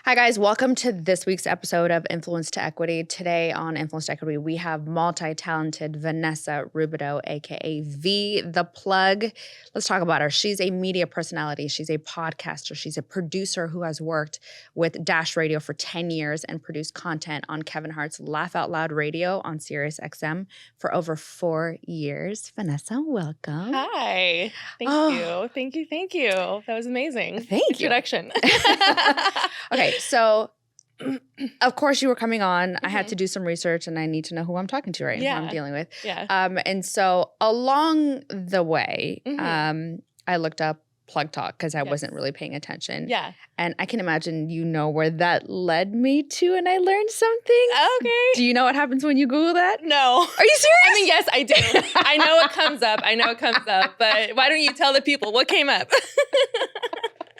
Hi, guys. Welcome to this week's episode of Influence to Equity. Today on Influence to Equity, we have multi-talented Vanessa Rubidoux, a.k.a. V, the plug. Let's talk about her. She's a media personality. She's a podcaster. She's a producer who has worked with Dash Radio for 10 years and produced content on Kevin Hart's Laugh Out Loud Radio on Sirius XM for over 4 years. Vanessa, welcome. Hi. Thank you. That was amazing. Thank you. Introduction. Okay, so of course you were coming on. I had to do some research and I need to know who I'm talking to, right? And who I'm dealing with. Yeah. And so along the way, I looked up Plug Talk because I wasn't really paying attention. Yeah. And I can imagine you know where that led me to, and I learned something. Okay. Do you know what happens when you Google that? No. Are you serious? I mean, yes, I do. I know it comes up. But why don't you tell the people what came up?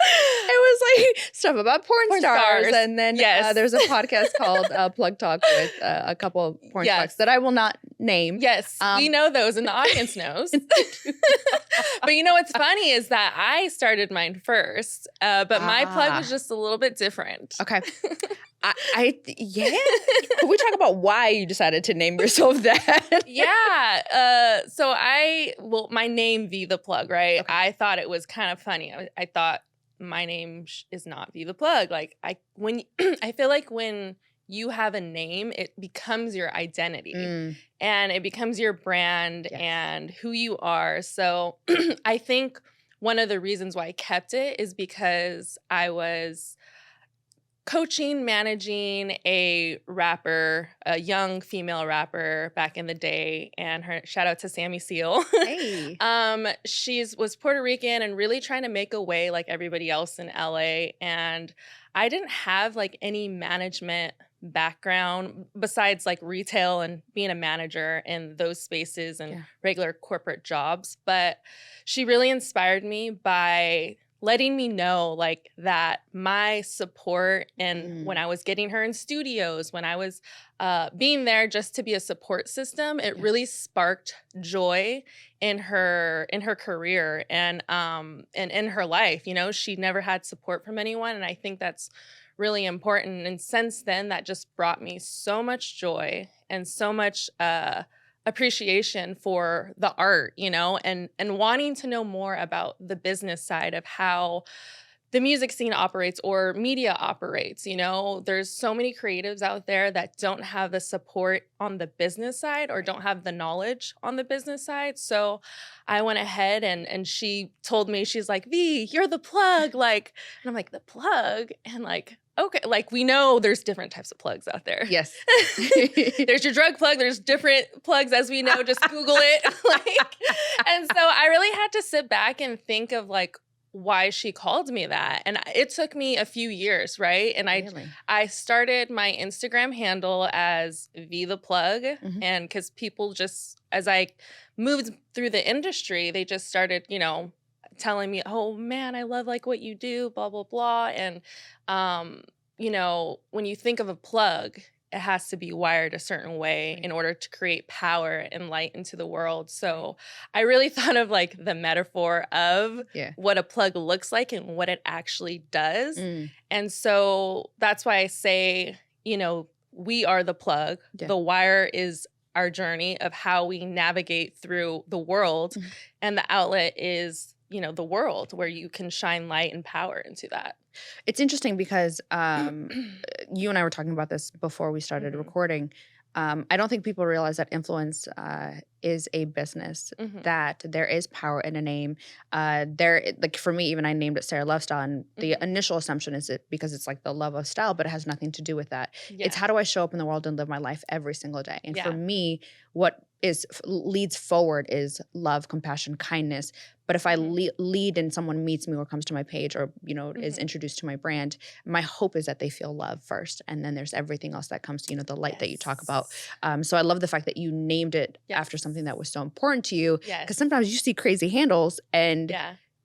It was like stuff about porn stars. And then there's a podcast called Plug Talk with a couple of porn stars that I will not name. Yes, we know those and the audience knows. But you know what's funny is that I started mine first, but my plug was just a little bit different. Okay. Can we talk about why you decided to name yourself that? So my name V the plug, right? Okay. I thought it was kind of funny. I thought my name is not V the plug. Like I feel like when you have a name, it becomes your identity and it becomes your brand and who you are. So I think one of the reasons why I kept it is because I was managing a rapper, a young female rapper back in the day, and her shout out to Sammy Seal. Hey. Was Puerto Rican and really trying to make a way like everybody else in LA. And I didn't have like any management background besides like retail and being a manager in those spaces and regular corporate jobs. But she really inspired me by letting me know like that my support and when I was getting her in studios, when I was being there just to be a support system, it really sparked joy in her career and in her life. You know, she never had support from anyone. And I think that's really important. And since then, that just brought me so much joy and so much appreciation for the art, you know, and wanting to know more about the business side of how the music scene operates or media operates. You know, there's so many creatives out there that don't have the support on the business side or don't have the knowledge on the business side. So I went ahead and she told me, she's like, V, you're the plug. Like, and I'm like, the plug? And like, okay, like we know there's different types of plugs out there. Yes. There's your drug plug. There's different plugs, as we know. Just Google it. And so I really had to sit back and think of like why she called me that. And it took me a few years, right? And I started my Instagram handle as V the plug. And because people just, as I moved through the industry, they just started, you know, telling me, oh man, I love like what you do, blah, blah, blah. And, you know, when you think of a plug, it has to be wired a certain way in order to create power and light into the world. So I really thought of like the metaphor of what a plug looks like and what it actually does. And so that's why I say, you know, we are the plug. The wire is our journey of how we navigate through the world. And the outlet is, you know, the world where you can shine light and power into that. It's interesting because you and I were talking about this before we started recording. I don't think people realize that influence is a business, that there is power in a name. Like for me, even I named it Sarah Love Style, and the initial assumption is it because it's like the love of style, but it has nothing to do with that. It's how do I show up in the world and live my life every single day? And for me, what leads forward is love, compassion, kindness. But if I lead and someone meets me or comes to my page or, you know, is introduced to my brand, my hope is that they feel love first. And then there's everything else that comes to, you know, the light that you talk about. So I love the fact that you named it after something that was so important to you. Because sometimes you see crazy handles and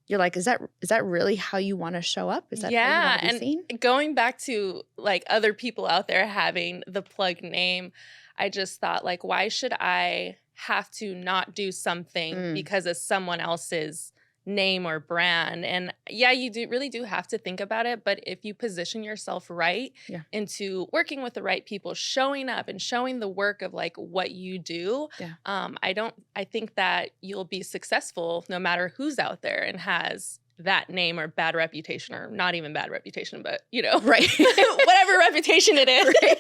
you're like, is that really how you want to show up? Is that how you want to be seen? And going back to like other people out there having the plug name, I just thought like, why should I have to not do something because of someone else's name or brand. And yeah, you really do have to think about it. But if you position yourself right Yeah. into working with the right people, showing up and showing the work of like what you do, Yeah. I think that you'll be successful no matter who's out there and has that name or bad reputation, or not even bad reputation, but Right. whatever reputation it is. Right.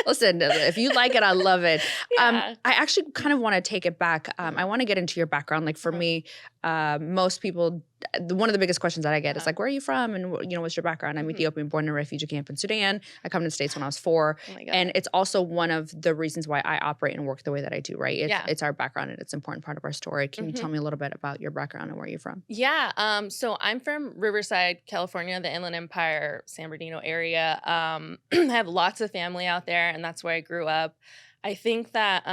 Listen, if you like it, I love it. Yeah. I actually kind of want to take it back. I want to get into your background. Like for me, most people, one of the biggest questions that I get is like, where are you from? And what's your background? I'm Ethiopian, born in a refugee camp in Sudan. I come to the States when I was 4. Oh my God. And it's also one of the reasons why I operate and work the way that I do, right? It's our background and it's an important part of our story. Can you tell me a little bit about your background and where you're from? Yeah. So I'm from Riverside, California, the Inland Empire, San Bernardino area. I have lots of family out there, and that's where I grew up. I think that,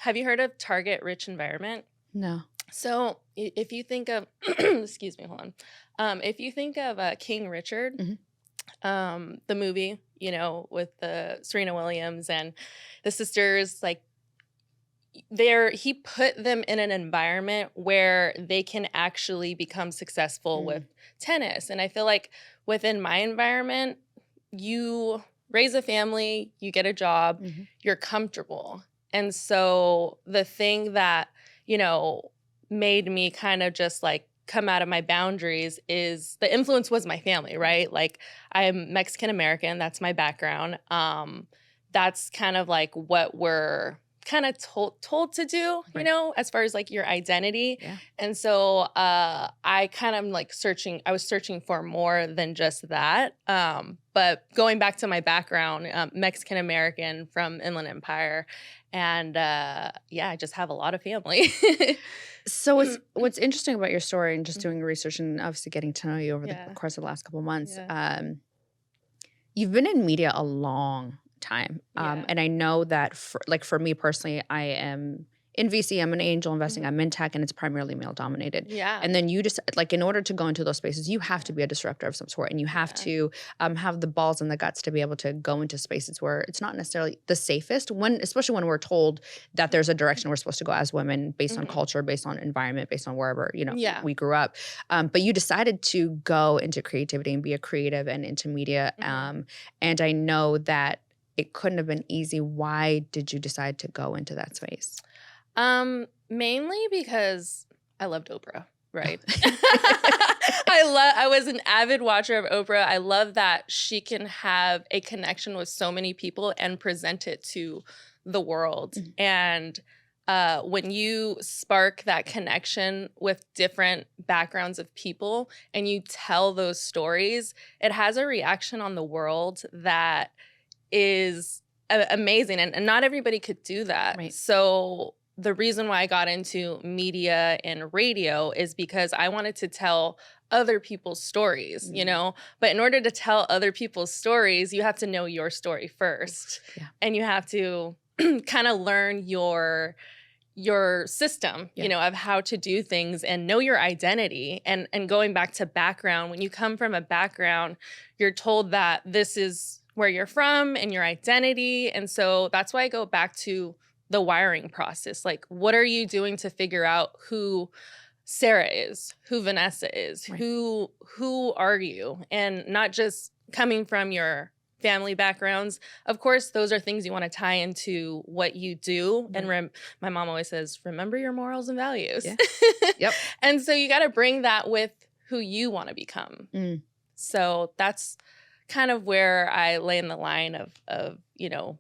have you heard of Target Rich Environment? No. So if you think of, excuse me, hold on. If you think of King Richard, the movie, with the Serena Williams and the sisters, like he put them in an environment where they can actually become successful with tennis. And I feel like within my environment, you raise a family, you get a job, you're comfortable. And so the thing that, made me kind of just like come out of my boundaries is the influence was my family, right? Like I'm Mexican American, that's my background. That's kind of like what we're kind of told to do, as far as like your identity. Yeah. And so I kind of like I was searching for more than just that. But going back to my background, Mexican American from Inland Empire. And I just have a lot of family. So what's interesting about your story and just doing research and obviously getting to know you over the course of the last couple of months, you've been in media a long time. And I know that for me personally, I am in VC, I'm in angel investing, I'm in tech, and it's primarily male dominated. Yeah. And then you just in order to go into those spaces, you have to be a disruptor of some sort, and you have to have the balls and the guts to be able to go into spaces where it's not necessarily the safest, especially when we're told that there's a direction we're supposed to go as women based on culture, based on environment, based on wherever, we grew up. But you decided to go into creativity and be a creative and into media. And I know that it couldn't have been easy. Why did you decide to go into that space? Mainly because I loved Oprah, right? I was an avid watcher of Oprah. I love that she can have a connection with so many people and present it to the world. And when you spark that connection with different backgrounds of people and you tell those stories, it has a reaction on the world that is amazing. And not everybody could do that. Right. So the reason why I got into media and radio is because I wanted to tell other people's stories, but in order to tell other people's stories, you have to know your story first. Yeah. And you have to kind of learn your system, of how to do things and know your identity. And going back to background, when you come from a background, you're told that this is where you're from and your identity. And so that's why I go back to the wiring process. Like, what are you doing to figure out who Sarah is, who Vanessa is, right. who are you? And not just coming from your family backgrounds. Of course, those are things you want to tie into what you do. Right. And my mom always says, remember your morals and values. Yeah. Yep. And so you got to bring that with who you want to become. So that's kind of where I lay in the line of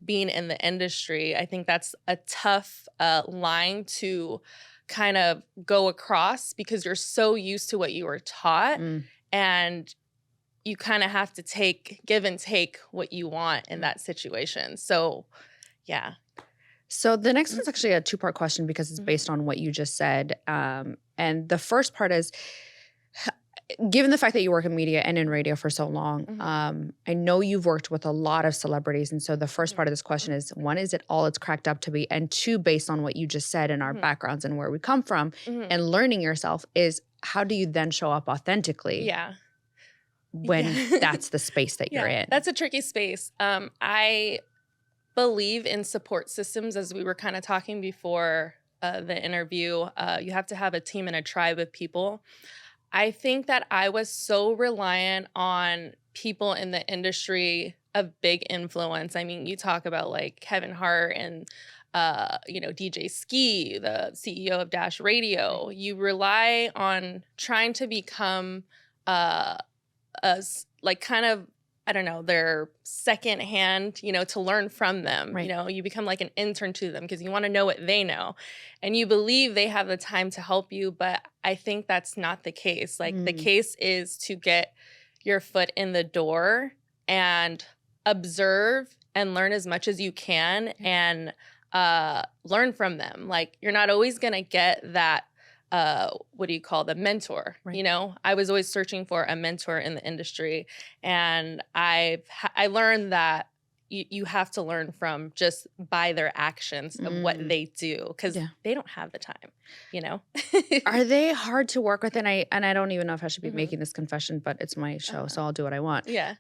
being in the industry. I think that's a tough line to kind of go across because you're so used to what you were taught, and you kind of have to give and take what you want in that situation. So, yeah. So the next one's actually a 2-part question because it's based on what you just said. And the first part is, given the fact that you work in media and in radio for so long, I know you've worked with a lot of celebrities. And so the first part of this question is, 1, is it all it's cracked up to be? And 2, based on what you just said and our backgrounds and where we come from and learning yourself, is how do you then show up authentically when that's the space that you're in? That's a tricky space. I believe in support systems, as we were kind of talking before the interview, you have to have a team and a tribe of people. I think that I was so reliant on people in the industry of big influence. I mean, you talk about like Kevin Hart and DJ Ski, the CEO of Dash Radio. You rely on trying to become uh, like kind of, I don't know, their second hand, to learn from them. Right. You become like an intern to them because you want to know what they know. And you believe they have the time to help you. But I think that's not the case. Like the case is to get your foot in the door and observe and learn as much as you can and learn from them. Like you're not always going to get that what do you call the mentor? Right. I was always searching for a mentor in the industry, and I learned that you have to learn from just by their actions of what they do because they don't have the time. Are they hard to work with? And I don't even know if I should be making this confession, but it's my show, so I'll do what I want. Yeah.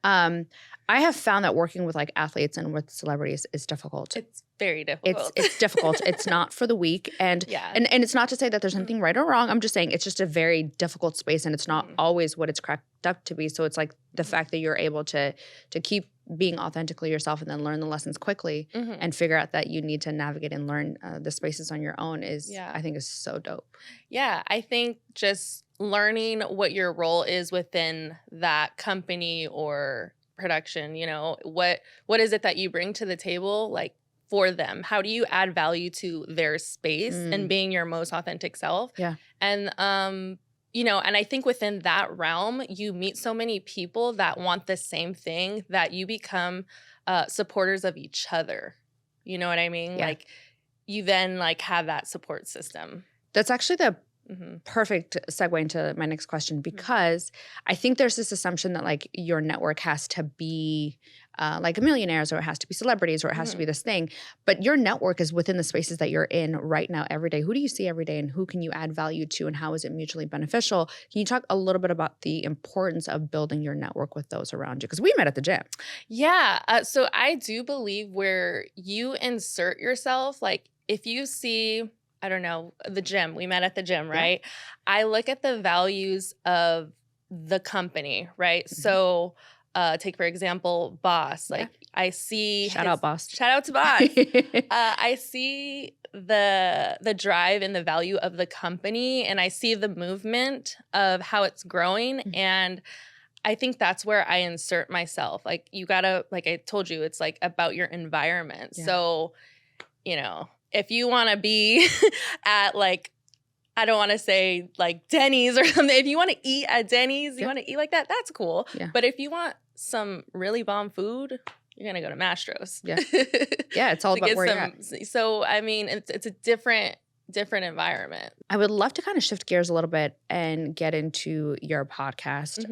I have found that working with like athletes and with celebrities is difficult. It's very difficult. It's difficult. It's not for the weak. And it's not to say that there's anything right or wrong. I'm just saying it's just a very difficult space and it's not always what it's cracked up to be. So it's like the fact that you're able to keep being authentically yourself and then learn the lessons quickly and figure out that you need to navigate and learn the spaces on your own I think is so dope. Yeah, I think just learning what your role is within that company or production, what is it that you bring to the table, like for them? How do you add value to their space and being your most authentic self? Yeah. And and I think within that realm, you meet so many people that want the same thing that you become supporters of each other. You know what I mean? Yeah. Like you then like have that support system. That's actually the perfect segue into my next question because I think there's this assumption that like your network has to be like a millionaires or it has to be celebrities or it has to be this thing. But your network is within the spaces that you're in right now every day. Who do you see every day and who can you add value to and how is it mutually beneficial? Can you talk a little bit about the importance of building your network with those around you? Because we met at the gym. Yeah. So I do believe where you insert yourself, like if you see, I don't know, the gym, we met at the gym, right? Yeah. I look at the values of the company, right? So take, for example, Boss. Like I see— Shout out, Boss. Shout out to Boss. I see the drive and the value of the company and I see the movement of how it's growing and I think that's where I insert myself. Like you gotta, like I told you, it's like about your environment. Yeah. So, if you want to be at like, I don't want to say like Denny's or something. If you want to eat at Denny's, you want to eat like that, that's cool. Yeah. But if you want some really bomb food, you're going to go to Mastro's. Yeah. Yeah, it's all about where you're at. So, I mean, it's a different environment. I would love to kind of shift gears a little bit and get into your podcast.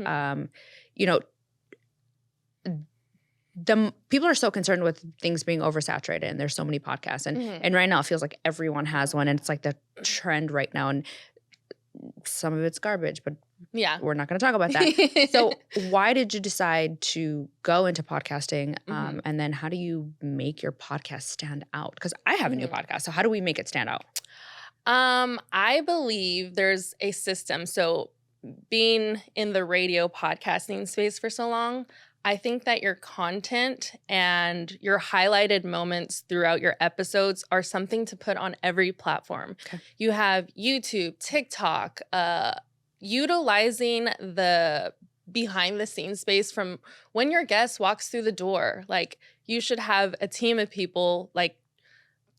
The people are so concerned with things being oversaturated and there's so many podcasts and right now it feels like everyone has one and it's like the trend right now and some of it's garbage, but we're not going to talk about that. So why did you decide to go into podcasting and then how do you make your podcast stand out? Because I have a new podcast, so how do we make it stand out? I believe there's a system. So being in the radio podcasting space for so long, I think that your content and your highlighted moments throughout your episodes are something to put on every platform. Okay. You have YouTube, TikTok, utilizing the behind the scenes space from when your guest walks through the door. Like you should have a team of people like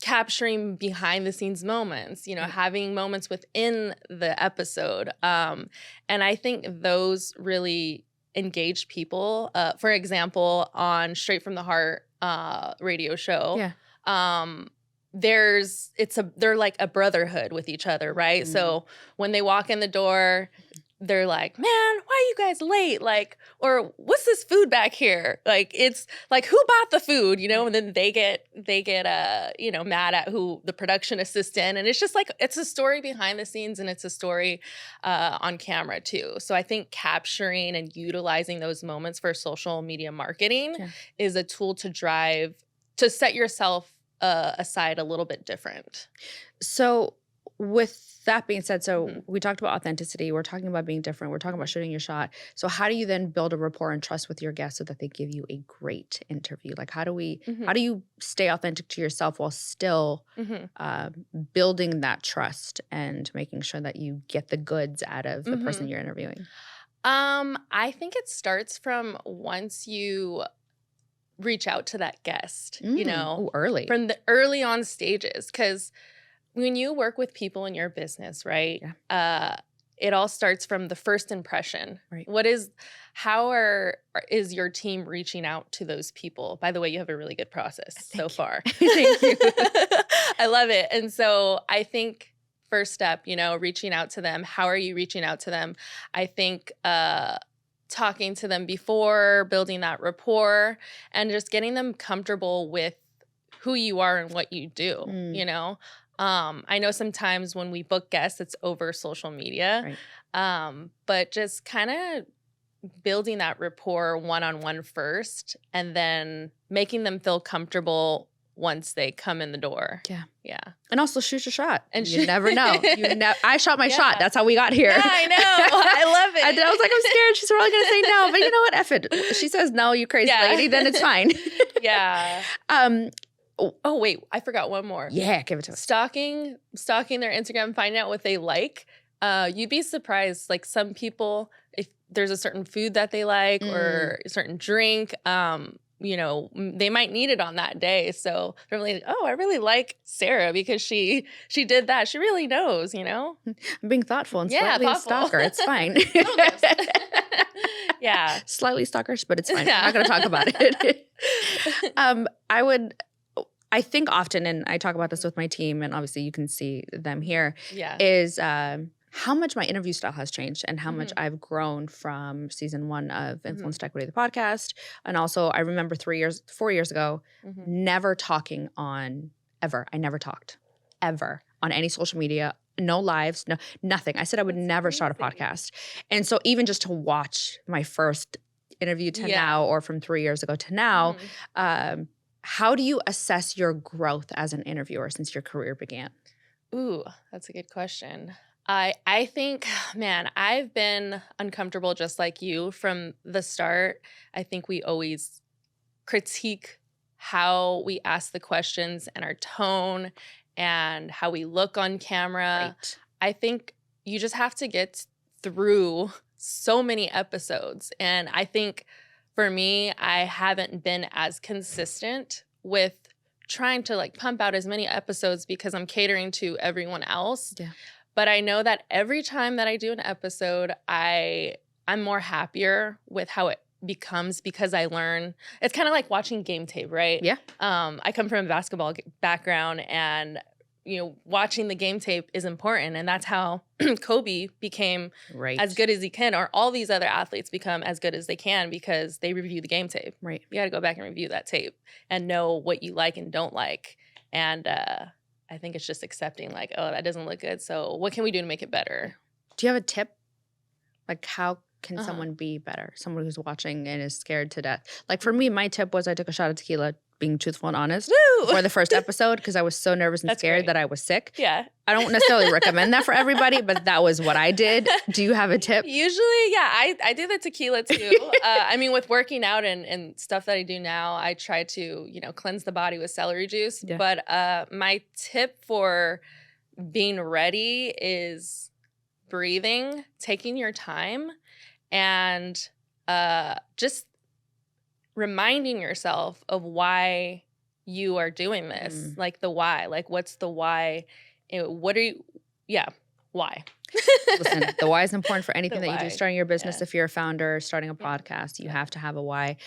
capturing behind the scenes moments, having moments within the episode. And I think those really engaged people. For example, on Straight from the Heart radio show, they're like a brotherhood with each other, right? So when they walk in the door, they're like, man, why are you guys late? Like, or what's this food back here? Like, it's like, who bought the food, And then they get mad at who the production assistant. And it's just like, it's a story behind the scenes and it's a story on camera too. So I think capturing and utilizing those moments for social media marketing is a tool to set yourself a side a little bit different. So with that being said, so Mhm. we talked about authenticity. We're talking about being different. We're talking about shooting your shot. So how do you then build a rapport and trust with your guests so that they give you a great interview? Like how do Mhm. you stay authentic to yourself while still Mhm. building that trust and making sure that you get the goods out of the person Mhm. you're interviewing? I think it starts from once you reach out to that guest, Oh, early. from the early on stages. Because when you work with people in your business, right? Yeah. It all starts from the first impression. Right. Is your team reaching out to those people? By the way, you have a really good process so Thank you. far. Thank you. I love it. And so I think first step, reaching out to them. How are you reaching out to them? I think talking to them before, building that rapport, and just getting them comfortable with who you are and what you do, Mm, I know sometimes when we book guests, it's over social media, right. but just kind of building that rapport one-on-one first, and then making them feel comfortable once they come in the door. Yeah. Yeah. And also shoot your shot. And You never know. I shot my shot. Yeah. That's how we got here. Yeah, I know. I love it. I was like, I'm scared. She's probably going to say no. But you know what? F it. She says no, you crazy Yeah. lady. Then it's fine. Yeah. Um. Oh, wait. I forgot one more. Yeah, give it to us. Stalking their Instagram, finding out what they like. You'd be surprised. Like some people, if there's a certain food that they like or a certain drink, they might need it on that day. So they're like, oh, I really like Sarah because she did that. She really knows, I'm being thoughtful and Yeah, slightly thoughtful. stalker. It's fine. Yeah. Slightly stalkerish, but it's fine. Yeah. I'm not going to talk about it. I think often, and I talk about this with my team, and obviously you can see them here, Yeah. is how much my interview style has changed and how much Mhm. I've grown from season 1 of Influence Equity, the podcast. And also I remember 4 years ago, Mhm. never talking on ever. I never talked ever on any social media, no lives, no nothing. I said I would That's never start a crazy. podcast. And so even just to watch my first interview to Yeah. now, or from 3 years ago to now, Mhm. how do you assess your growth as an interviewer since your career began? Ooh, that's a good question. I think, man, I've been uncomfortable just like you from the start. I think we always critique how we ask the questions and our tone and how we look on camera. Right. I think you just have to get through so many episodes. And I think for me, I haven't been as consistent with trying to like pump out as many episodes because I'm catering to everyone else. Yeah. But I know that every time that I do an episode, I'm more happier with how it becomes because I learn. It's kind of like watching game tape, right? Yeah. I come from a basketball background, and watching the game tape is important, and that's how Kobe became Right. as good as he can, or all these other athletes become as good as they can because they review the game tape. Right. You got to go back and review that tape and know what you like and don't like. And I think it's just accepting like, oh, that doesn't look good. So what can we do to make it better? Do you have a tip? Like how can Uh-huh. someone be better? Someone who's watching and is scared to death. Like for me, my tip was I took a shot of tequila, being truthful and honest, Woo! for the first episode because I was so nervous and That's scared great. that I was sick. Yeah. I don't necessarily recommend that for everybody, but that was what I did. Do you have a tip? Usually, yeah, I do the tequila too. I mean, with working out and stuff that I do now, I try to, cleanse the body with celery juice. Yeah. But my tip for being ready is breathing, taking your time, and just reminding yourself of why you are doing this. Like the why. Like, what's the why? Why? Listen, the why is important for anything The that you do. why. Starting your business, Yeah. if you're a founder, starting a Yeah. podcast, you have to have a why.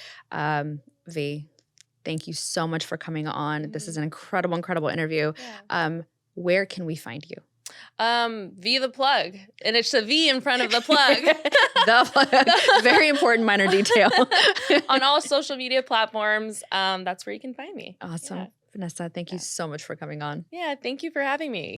V, thank you so much for coming on. This is an incredible, incredible interview. Yeah. Where can we find you? V the plug. And it's a V in front of the plug. The plug. Very important minor detail. On all social media platforms, that's where you can find me. Awesome. Yeah. Vanessa, thank you so much for coming on. Yeah, thank you for having me.